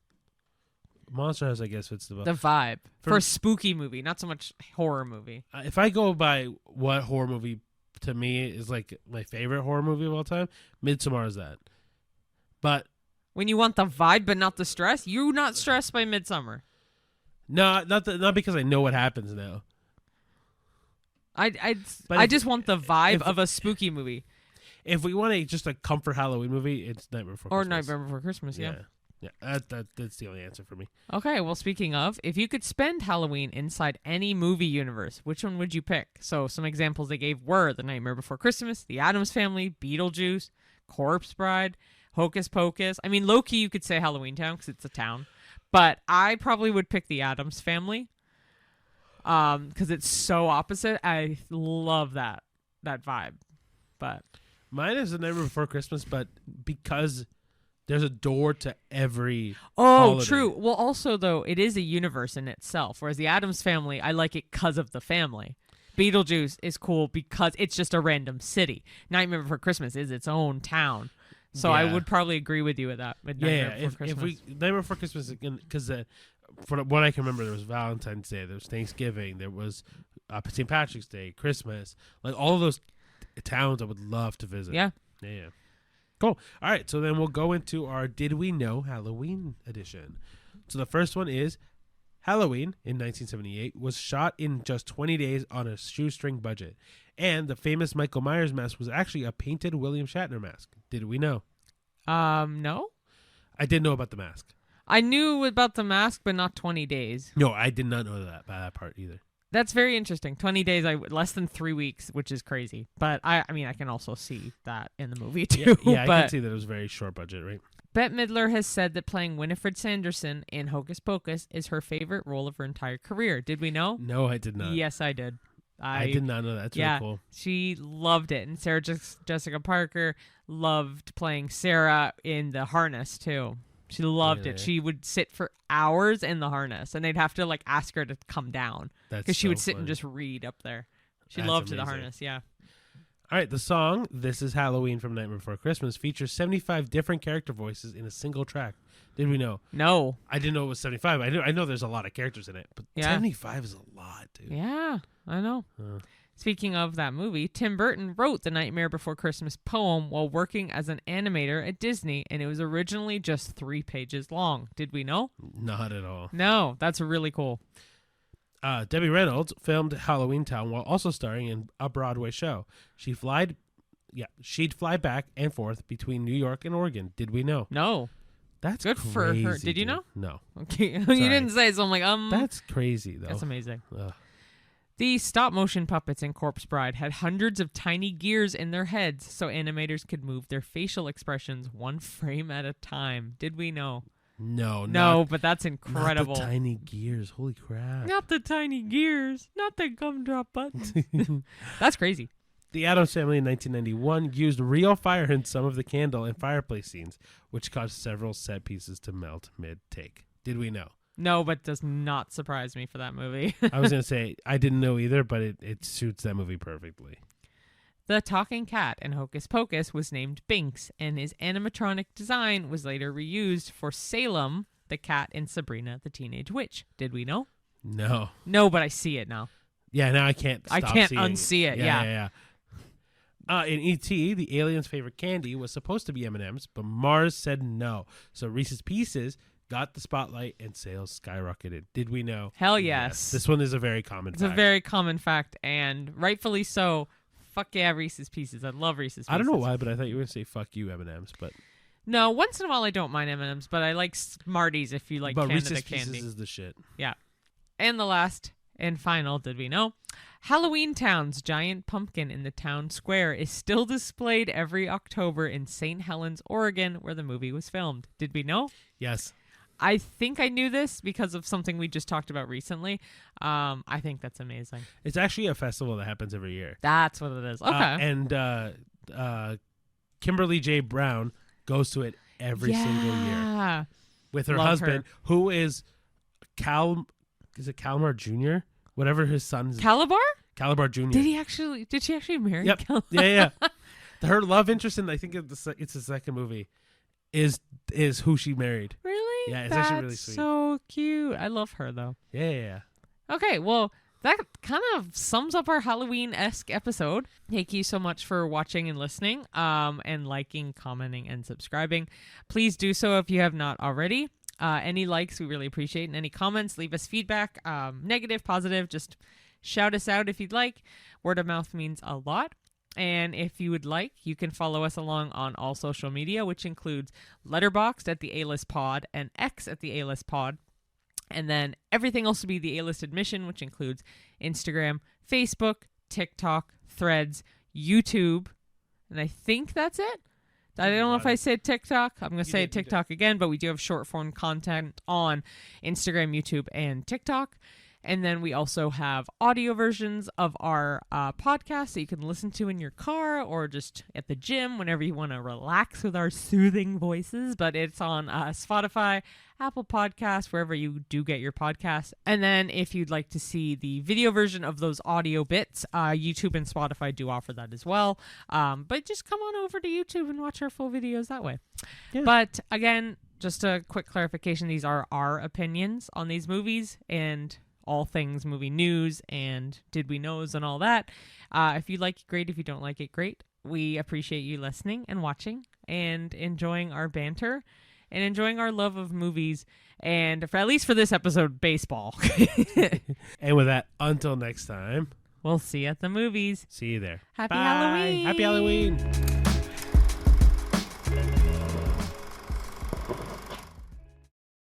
Monster House, I guess, fits the vibe for a spooky movie, not so much horror movie. If I go by what horror movie to me is like my favorite horror movie of all time, Midsommar is that. But when you want the vibe but not the stress, you're not stressed by Midsommar. No, not because I know what happens now. I just want the vibe of a spooky movie. If we want just a comfort Halloween movie, it's Nightmare Before Christmas. Or Nightmare Before Christmas, yeah. Yeah, that's the only answer for me. Okay, well, speaking of, if you could spend Halloween inside any movie universe, which one would you pick? So some examples they gave were The Nightmare Before Christmas, The Addams Family, Beetlejuice, Corpse Bride, Hocus Pocus. I mean, low-key, you could say Halloween Town because it's a town. But I probably would pick the Addams Family because it's so opposite. I love that vibe. But mine is The Nightmare Before Christmas, but because there's a door to every holiday. True. Well, also, though, it is a universe in itself, whereas the Addams Family, I like it because of the family. Beetlejuice is cool because it's just a random city. Nightmare Before Christmas is its own town. So I would probably agree with you with that. With Nightmare Before Christmas, because from what I can remember, there was Valentine's Day, there was Thanksgiving, there was St. Patrick's Day, Christmas, like all of those towns I would love to visit. Yeah. Cool. All right, so then we'll go into our Did We Know Halloween edition. So the first one is Halloween in 1978 was shot in just 20 days on a shoestring budget. And the famous Michael Myers mask was actually a painted William Shatner mask. Did we know? No. I did know about the mask. I knew about the mask, but not 20 days. No, I did not know that part either. That's very interesting. 20 days, less than 3 weeks, which is crazy. But I mean, I can also see that in the movie too. Yeah, I can see that it was very short budget, right? Bette Midler has said that playing Winifred Sanderson in Hocus Pocus is her favorite role of her entire career. Did we know? No, I did not. Yes, I did. I did not know that. That's really cool. She loved it. And Sarah Jessica Parker loved playing Sarah in the harness too. She loved it. She would sit for hours in the harness, and they'd have to like ask her to come down because she would sit and just read up there. She loved the harness. Yeah. All right, the song "This Is Halloween" from Nightmare Before Christmas features 75 different character voices in a single track. Did we know? No. I didn't know it was 75. I know there's a lot of characters in it, but 75 is a lot, dude. Yeah, I know. Speaking of that movie, Tim Burton wrote the Nightmare Before Christmas poem while working as an animator at Disney, and it was originally just 3 pages long. Did we know? Not at all. No, that's really cool. Debbie Reynolds filmed Halloween Town while also starring in a Broadway show. She'd fly back and forth between New York and Oregon. Did we know? No. That's good crazy, for her. Did you know? No. Okay, you didn't say, so I'm like, That's crazy, though. That's amazing. Ugh. The stop-motion puppets in Corpse Bride had hundreds of tiny gears in their heads so animators could move their facial expressions 1 frame at a time. Did we know? No, but that's incredible. Not the tiny gears. Holy crap. Not the tiny gears. Not the gumdrop buttons. That's crazy. The Addams Family in 1991 used real fire in some of the candle and fireplace scenes, which caused several set pieces to melt mid-take. Did we know? No, but does not surprise me for that movie. I was going to say, I didn't know either, but it suits that movie perfectly. The talking cat in Hocus Pocus was named Binks, and his animatronic design was later reused for Salem, the cat in Sabrina the Teenage Witch. Did we know? No. No, but I see it now. Yeah, now I can't unsee it. Yeah. In E.T., the alien's favorite candy was supposed to be M&M's, but Mars said no. So Reese's Pieces got the spotlight and sales skyrocketed. Did we know? Hell yes. This one is a very common fact. It's a very common fact, and rightfully so. Fuck yeah, Reese's Pieces. I love Reese's Pieces. I don't know why, but I thought you were going to say fuck you, M&M's. But no, once in a while I don't mind M&M's, but I like Smarties if you like Canada Reese's candy. Pieces is the shit. Yeah. And the last and final, did we know? Halloween Town's giant pumpkin in the town square is still displayed every October in St. Helens, Oregon, where the movie was filmed. Did we know? Yes. I think I knew this because of something we just talked about recently. I think that's amazing. It's actually a festival that happens every year. That's what it is. Okay. And Kimberly J. Brown goes to it every single year with her husband, who is Calmar Jr.? Whatever his son's Calabar Jr. Did she actually marry Calabar? Yeah. Her love interest in, I think it's the second movie, is who she married. Really? Yeah, it's actually really sweet. So cute. I love her though. Yeah. Okay, well, that kind of sums up our Halloween-esque episode. Thank you so much for watching and listening, and liking, commenting, and subscribing. Please do so if you have not already. Any likes, we really appreciate, and any comments, leave us feedback, negative, positive, just shout us out if you'd like. Word of mouth means a lot. And if you would like, you can follow us along on all social media, which includes Letterboxd at the A-List Pod and X at the A-List Pod. And then everything else will be the A-List Admission, which includes Instagram, Facebook, TikTok, Threads, YouTube, and I think that's it. I don't know if I said TikTok. I'm going to say did, you TikTok again, but we do have short form content on Instagram, YouTube, and TikTok. And then we also have audio versions of our podcast that you can listen to in your car or just at the gym whenever you want to relax with our soothing voices. But it's on Spotify, Apple Podcasts, wherever you do get your podcasts. And then if you'd like to see the video version of those audio bits, YouTube and Spotify do offer that as well. But just come on over to YouTube and watch our full videos that way. Yeah. But again, just a quick clarification. These are our opinions on these movies and all things movie news and did we knows and all that. If you like it, great. If you don't like it, great. We appreciate you listening and watching and enjoying our banter and enjoying our love of movies and at least for this episode, baseball. And with that, until next time, we'll see you at the movies. See you there. Happy Bye. Halloween. Happy Halloween.